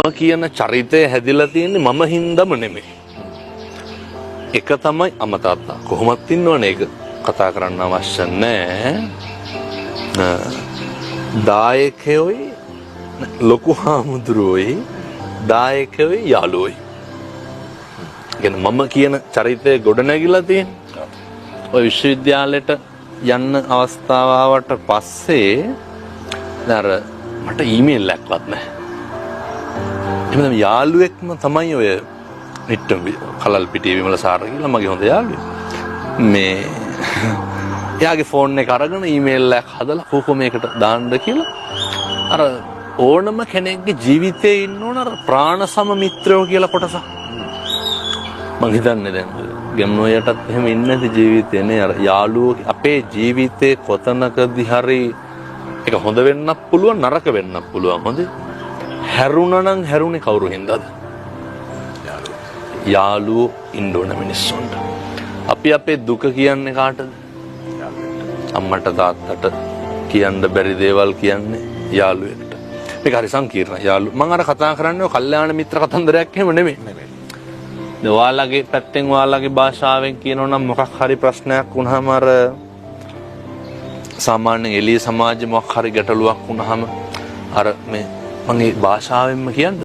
කියන චරිතය හැදිලා තියෙන්නේ මම හින්දාම නෙමෙයි. එක තමයි අම්මා තාත්තා කොහොමත් ඉන්නවනේ ඒක කතා කරන්න අවශ්‍ය නැහැ. දායකයෝයි ලොකු හාමුදුරුවෝයි දායකයෝයි යාළුවෝයි. කියන්නේ මම කියන චරිතය ගොඩනැගිලා තියෙන්නේ. ඔය විශ්වවිද්‍යාලයට යන්න අවස්ථාව ආවට පස්සේ අර මට ඊමේල් එකක්වත් නැහැ. එහෙනම් යාළුවෙක්ම තමයි ඔය නිට්ටම් කලල් පිටියේ විමල සාර කියලා මගේ හොඳ යාළුවෙක්. මේ එයාගේ ෆෝන් එක අරගෙන ඊමේල් එකක් හදලා කොහොම මේකට දාන්න කියලා අර ඕනම කෙනෙක්ගේ ජීවිතේ ඉන්න ඕන අර ප්‍රාණ සම මිත්‍රයෝ කියලා කොටසක්. මං හිතන්නේ දැන් ගෙම්නෝයටත් එහෙම ඉන්නේ නැති ජීවිතේ නේ අර යාළුවෝ අපේ ජීවිතේ කොතනකදී හරි ඒක හොඳ වෙන්නත් පුළුවන් නරක වෙන්නත් පුළුවන්. හොඳේ හැරුණා නම් හැරුණේ කවුරු හින්දාද? යාළුවෝ ඉන්න ඕන මිනිස්සුන්ට. අපි අපේ දුක කියන්නේ කාටද? අම්මට තාත්තට කියන්න බැරි දේවල් කියන්නේ යාළුවෙක්ට. මේක හරි සංකීර්ණයි යාළුවෝ. මම අර කතා කරන්නේ ඔය කල්යාණ මිත්‍ර කතන්දරයක් එහෙම නෙමෙයි. දැන් ඔයාලගේ පැත්තෙන් ඔයාලගේ භාෂාවෙන් කියනවා නම් මොකක් හරි ප්‍රශ්නයක් වුණාම අර සාමාන්‍ය එළිය සමාජෙ මොකක් හරි ගැටලුවක් වුණාම අර මේ මගේ භාෂාවෙන්ම කියන්නේ